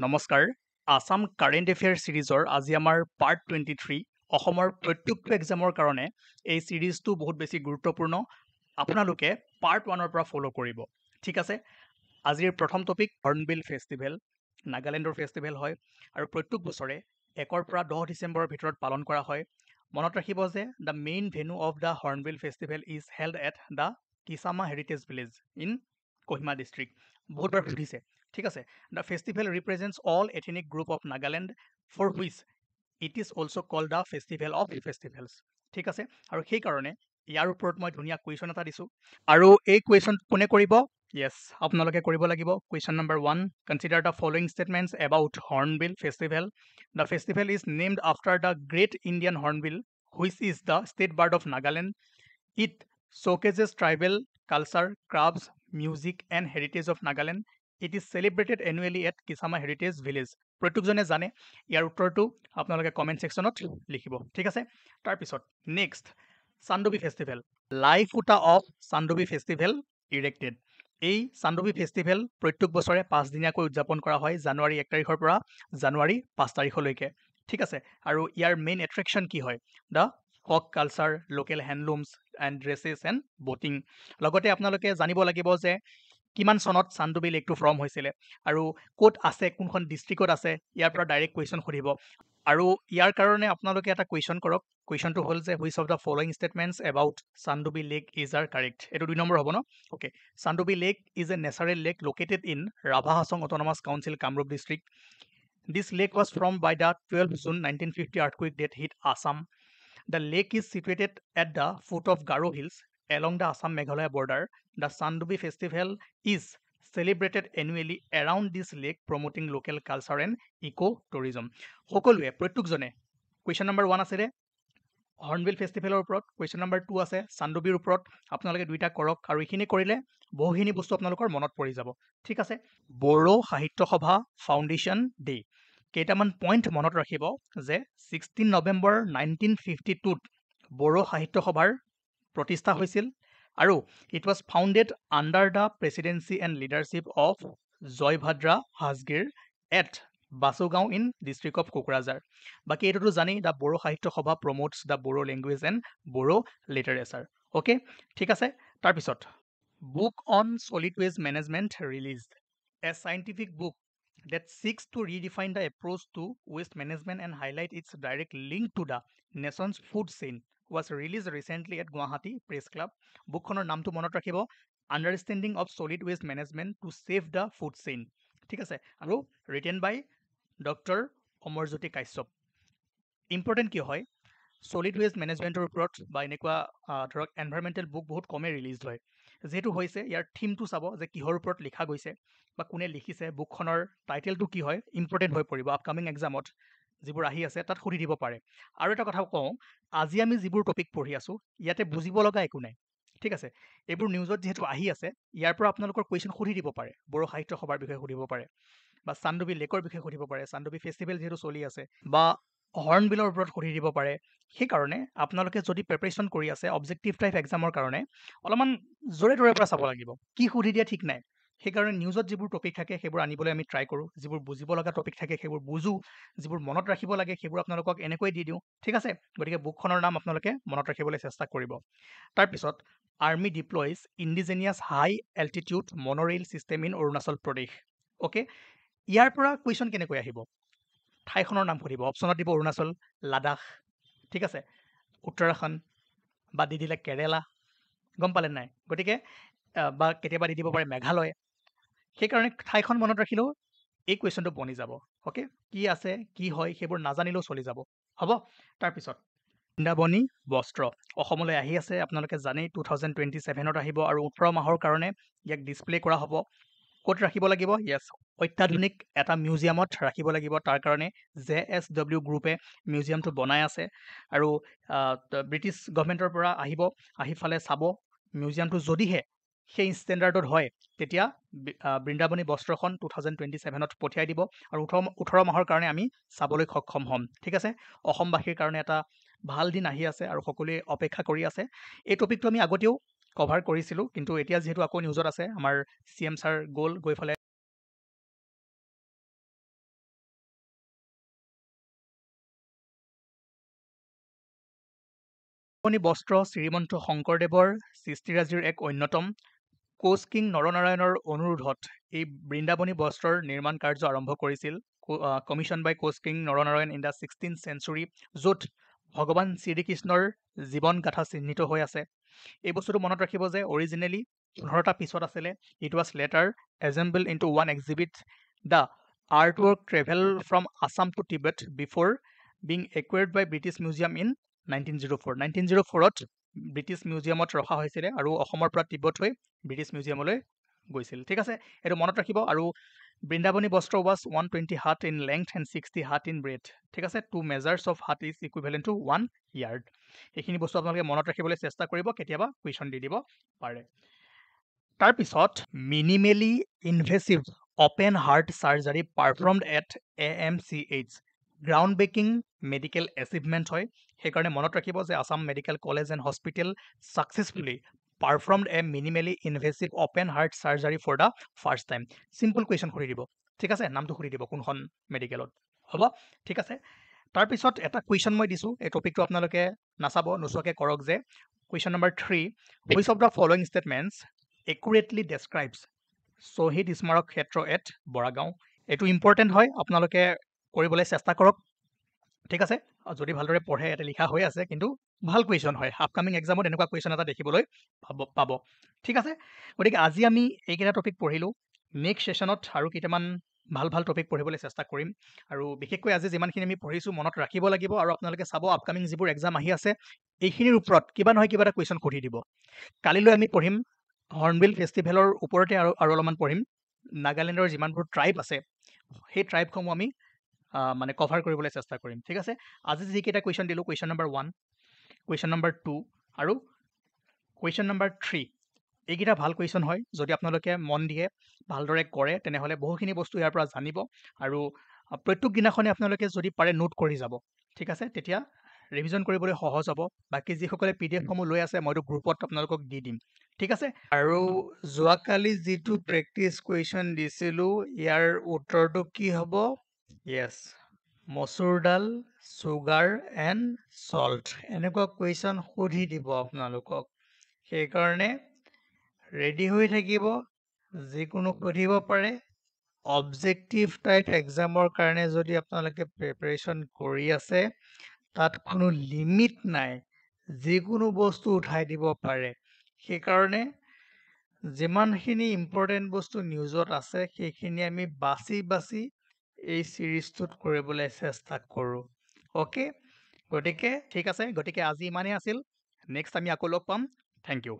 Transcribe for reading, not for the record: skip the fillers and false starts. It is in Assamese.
নমস্কাৰ আসাম কাৰেণ্ট এফেয়াৰ সিৰিজৰ আজি আমাৰ পাৰ্ট 23 অসমৰ প্ৰত্যেকটো এক্সামৰ কাৰণে এই সিৰিজটো বহুত বেছি গুৰুত্বপূৰ্ণ আপোনালোকে পাৰ্ট 1ৰ পৰা ফলো কৰিব ঠিক আছে আজিৰ প্ৰথম টপিক হৰ্ণবিল ফেষ্টিভেল নাগালেণ্ডৰ ফেষ্টিভেল হয় আৰু প্ৰত্যেক বছৰে 1 পৰা 10 ডিচেম্বৰৰ ভিতৰত পালন কৰা হয় মনত ৰাখিব যে the main venue of the hornbill festival is held at the Kisama heritage village in Kohima district বহুতবাৰ সুধিছে ঠিক আছে The festival represents all ethnic group of Nagaland for which it is also called the festival of festivals ঠিক আছে আৰু সেই কাৰণে ইয়াৰ ওপৰত মই ধুনীয়া কুৱেশ্যন এটা দিছো আৰু এই কুৱেশ্যন কোনে কৰিব yes আপোনালোকে কৰিব লাগিব question number 1 consider the following statements about hornbill festival the festival is named after the great Indian hornbill which is the state bird of Nagaland it showcases tribal culture crafts music and heritage of Nagaland It is celebrated annually at Kisama Heritage Village. প্ৰত্যেকজনে জানে ইয়াৰ উত্তৰটো আপোনালোকে কমেন্ট সেকশনত লিখিব ঠিক আছে তাৰ পিছত নেক্সট চান্দবি ফেষ্টিভেল লাইফুটা অফ চান্দবি ফেষ্টিভেল ইৰেক্টেড এই চান্দবি ফেষ্টিভেল প্ৰত্যেক বছৰে 5 দিনীয়াকৈ উদযাপন কৰা হয় জানুৱাৰী 1 তাৰিখৰ পৰা জানুৱাৰী 5 তাৰিখলৈকে ঠিক আছে আৰু ইয়াৰ মেইন এট্ৰেকশন কি হয় the folk culture local handlooms and dresses and boating লগতে আপোনালোকে জানিব লাগিব যে কিমান চনত চান্দুবি লেকটো ফৰ্ম হৈছিলে আৰু কোট আছে কোনখন ডিস্ট্ৰিক্টত আছে ইয়াৰ পৰা ডাইৰেক্ট কুৱেশ্যন সুধিব আৰু ইয়াৰ কাৰণে আপোনালোকে এটা কুৱেশ্যন কৰক কুৱেশ্যনটো হ'ল যে which of the following statements about Chandubi lake is are correct এইটো 2 নম্বৰ হ'ব ন okay Chandubi lake is a natural lake located in Rabha Hasong autonomous council Kamrup district This lake was formed by the 12 June 1950 earthquake that hit Assam. The lake is situated at the foot of Garo Hills along the Assam-Meghalaya border. The Sandobi festival is celebrated annually around this lake promoting local culture and eco-tourism. সকলোৱে প্ৰত্যেকজনে কুৱেশ্যন নম্বৰ 1 আছে ৰে হৰ্ণবিল ফেষ্টিভেলৰ ওপৰত কুৱেশ্যন নম্বৰ 2 আছে চান্দুবিৰ ওপৰত আপোনালোকে দুইটা কৰক আৰু এইখিনি কৰিলে বহুখিনি বস্তু আপোনালোকৰ মনত পৰি যাব ঠিক আছে বড়ো সাহিত্য সভা ফাউণ্ডেশ্যন ডে কেইটামান পইণ্ট মনত ৰাখিব যে 16 নৱেম্বৰ 1952 বড়ো সাহিত্য সভাৰ প্ৰতিষ্ঠা হৈছিল আৰু it was founded under the presidency and leadership of Joybhadra Hasgir at Basugao in district of Kokrajhar. বাকি এটোটো জানি the Boro সাহিত্য সভা promotes the Boro language and Boro literature. Okay, ঠিক আছে তাৰ পিছত book on solid waste management released a scientific book that seeks to redefine the approach to waste management and highlight its direct link to the nation's food chain was released recently at Guwahati Press Club. বুকখনৰ নামটো মনত ৰাখিব Understanding of Solid Waste Management to Save the Food Chain. ঠিক আছে আৰু written by Dr. Amarjyoti Kashyap important কি হয় solid waste মেনেজমেণ্টৰ ওপৰত বা এনেকুৱা ধৰক এনভাইৰনমেণ্টেল বুক বহুত কমে ৰিলিজ হয় যেহেতু হৈছে ইয়াৰ থিমটো চাব যে কিহৰ ওপৰত লিখা গৈছে বা কোনে লিখিছে বুকখনৰ টাইটেলটো কি হয় ইম্পৰ্টেণ্ট হৈ পৰিব আপকামিং এক্সামত যিবোৰ আহি আছে তাত সুধি দিব পাৰে আৰু এটা কথা কওঁ আজি আমি যিবোৰ টপিক পঢ়ি আছো ইয়াতে বুজিব লগা একো নাই ঠিক আছে এইবোৰ নিউজত যেহেতু আহি আছে ইয়াৰ পৰা আপোনালোকৰ কুৱেশ্যন সুধি দিব পাৰে বড়ো সাহিত্য সভাৰ বিষয়ে সুধিব পাৰে বা চান্দুবি লেকৰ বিষয়ে সুধিব পাৰে চান্দুবি ফেষ্টিভেল যেহেতু চলি আছে বা হৰ্ণবিলৰ ওপৰত সুধি দিব পাৰে সেইকাৰণে আপোনালোকে যদি প্ৰিপাৰেচন কৰি আছে অবজেক্টিভ টাইপ এক্সামৰ কাৰণে অলপমান জোৰে জোৰে পৰা চাব লাগিব কি সুধি দিয়ে ঠিক নাই সেইকাৰণে নিউজত যিবোৰ টপিক থাকে সেইবোৰ আনিবলৈ আমি ট্ৰাই কৰোঁ যিবোৰ বুজিব লগা টপিক থাকে সেইবোৰ বুজো যিবোৰ মনত ৰাখিব লাগে সেইবোৰ আপোনালোকক এনেকৈ দি দিওঁ ঠিক আছে গতিকে বুকখনৰ নাম আপোনালোকে মনত ৰাখিবলৈ চেষ্টা কৰিব তাৰপিছত army deploys indigenous high altitude monorail system in Arunachal Pradesh okay ইয়াৰ পৰা কুৱেশ্যন কেনেকৈ আহিব ঠাইখনৰ নাম সুধিব অপশ্যনত দিব অৰুণাচল লাডাখ ঠিক আছে উত্তৰাখণ্ড বা দি দিলে কেৰেলা গম পালে নাই গতিকে বা কেতিয়াবা দি দিব পাৰে মেঘালয় সেইকাৰণে ঠাইখন মনত ৰাখিলেও এই কুৱেশ্যনটো বনি যাব অ'কে কি আছে কি হয় সেইবোৰ নাজানিলেও চলি যাব হ'ব তাৰপিছত বৃন্দাবনী বস্ত্ৰ অসমলৈ আহি আছে আপোনালোকে জানেই 2027ত আহিব আৰু 18 মাহৰ কাৰণে ইয়াক ডিছপ্লে কৰা হ'ব ক'ত ৰাখিব লাগিব য়েছ অত্যাধুনিক এটা মিউজিয়ামত ৰাখিব লাগিব তাৰ কাৰণে JSW গ্ৰুপে মিউজিয়ামটো বনাই আছে আৰু ব্ৰিটিছ গভৰ্ণমেণ্টৰ পৰা আহি ফালে চাব মিউজিয়ামটো যদিহে সেই ষ্টেণ্ডাৰ্ডত হয় তেতিয়া বৃন্দাবনী বস্ত্ৰখন 2027ত পঠিয়াই দিব আৰু 18 মাহৰ কাৰণে আমি চাবলৈ সক্ষম হ'ম ঠিক আছে অসমবাসীৰ কাৰণে এটা ভাল দিন আহি আছে আৰু সকলোৱে অপেক্ষা কৰি আছে এই টপিকটো আমি আগতেও কভাৰ কৰিছিলোঁ কিন্তু এতিয়া যেহেতু আকৌ নিউজত আছে আমাৰ CM ছাৰ গ'ল গৈ ফালে বৃন্দাবনী বস্ত্ৰ শ্ৰীমন্ত শংকৰদেৱৰ সৃষ্টিৰাজিৰ এক অন্যতম কোচ কিং নৰনাৰায়ণৰ অনুৰোধত এই বৃন্দাবনী বস্ত্ৰৰ নিৰ্মাণ কাৰ্য আৰম্ভ কৰিছিল commission by Koch king Naranarayan in the 16th century, য'ত ভগৱান শ্ৰীকৃষ্ণৰ জীৱন গাথা চিহ্নিত হৈ আছে। এই বস্তুটো মনত ৰাখিব যে অৰিজিনেলি 15টা পিছত আছিলে। It was later assembled into one exhibit. The artwork travelled from Assam to Tibet before being acquired by British Museum in 1904। 1904ত ব্ৰিটিছ মিউজিয়ামত ৰখা হৈছিলে আৰু অসমৰ পৰা তিব্বত হৈ ব্ৰিটিছ মিউজিয়ামলৈ গৈছিল। ঠিক আছে, এইটো মনত ৰাখিব। আৰু বৃন্দাবনী বস্ত্ৰ ৱাজ 120 হাত ইন লেংথ এণ্ড 60 হাত ইন ব্ৰেথ। ঠিক আছে, 2 measures of হাত ইজ ইকুইভেলেণ্ট টু 1 yard। এইখিনি বস্তু আপোনালোকে মনত ৰাখিবলৈ চেষ্টা কৰিব, কেতিয়াবা কুৱেশ্যন দি দিব পাৰে। তাৰপিছত minimally invasive open heart surgery performed at AMCH, ground breaking medical achievement হয়। সেইকাৰণে মনত ৰাখিব যে Assam medical college and hospital successfully performed a minimally invasive open heart surgery for the first time. Simple question সুধি দিব। ঠিক আছে, নামটো সুধি দিব কোনখন মেডিকেলত, হ'ব? ঠিক আছে, তাৰপিছত এটা কুৱেশ্যন মই দিছোঁ, এই টপিকটো আপোনালোকে নাচাব, নোচোৱাকৈ কৰক যে question number 3, which of the following statements accurately describes Shahid Smarak ক্ষেত্ৰ এট বৰাগাঁও। এইটো ইম্পৰ্টেণ্ট হয়, আপোনালোকে কৰিবলৈ চেষ্টা কৰক। ঠিক আছে, যদি ভালদৰে পঢ়ে, ইয়াতে লিখা হৈ আছে, কিন্তু ভাল কুৱেশ্যন হয়। আপকামিং এক্সামত এনেকুৱা কুৱেশ্যন এটা দেখিবলৈ পাব। ঠিক আছে, গতিকে আজি আমি এইকেইটা টপিক পঢ়িলোঁ। নেক্সট ছেশ্যনত আৰু কেইটামান ভাল ভাল টপিক পঢ়িবলৈ চেষ্টা কৰিম। আৰু বিশেষকৈ আজি যিমানখিনি আমি পঢ়িছোঁ মনত ৰাখিব লাগিব। আৰু আপোনালোকে চাব, আপকামিং যিবোৰ এক্সাম আহি আছে এইখিনিৰ ওপৰত কিবা নহয় কিবা এটা কুৱেশ্যন সুধি দিব। কালিলৈ আমি পঢ়িম হৰ্ণবিল ফেষ্টিভেলৰ ওপৰতে আৰু অলপমান পঢ়িম। নাগালেণ্ডৰ যিমানবোৰ ট্ৰাইব আছে সেই ট্ৰাইবসমূহ আমি মানে কভাৰ কৰিবলৈ চেষ্টা কৰিম। ঠিক আছে, আজি যিকেইটা কুৱেশ্যন দিলোঁ, কুৱেশ্যন নম্বৰ 1, কুৱেশ্যন নম্বৰ 2 আৰু কুৱেশ্যন নম্বৰ 3, এইকেইটা ভাল কুৱেশ্যন হয়। যদি আপোনালোকে মন দিয়ে, ভালদৰে কৰে, তেনেহ'লে বহুখিনি বস্তু ইয়াৰ পৰা জানিব। আৰু প্ৰত্যেক দিনাখনে আপোনালোকে যদি পাৰে নোট কৰি যাব। ঠিক আছে, তেতিয়া ৰিভিজন কৰিবলৈ সহজ হ'ব। বাকী যিসকলে PDF-সমূহ লৈ আছে, মইতো গ্ৰুপত আপোনালোকক দি দিম। ঠিক আছে, আৰু যোৱাকালি যিটো প্ৰেক্টিছ কুৱেশ্যন দিছিলোঁ, ইয়াৰ উত্তৰটো কি হ'ব? য়েছ, মচুৰ দাল, চুগাৰ এণ্ড চল্ট, এনেকুৱা কুৱেশ্যন সুধি দিব আপোনালোকক। সেইকাৰণে ৰেডি হৈ থাকিব, যিকোনো সুধিব পাৰে। অবজেক্টিভ টাইপ এক্সামৰ কাৰণে যদি আপোনালোকে প্ৰিপাৰেশ্যন কৰি আছে, তাত কোনো লিমিট নাই, যিকোনো বস্তু উঠাই দিব পাৰে। সেইকাৰণে যিমানখিনি ইম্পৰ্টেণ্ট বস্তু নিউজত আছে সেইখিনি আমি বাছি বাছি এই ছিৰিজটোত কৰিবলৈ চেষ্টা কৰোঁ। অ'কে, গতিকে ঠিক আছে, গতিকে আজি ইমানেই আছিল। নেক্সট আমি আকৌ লগ পাম। Thank U.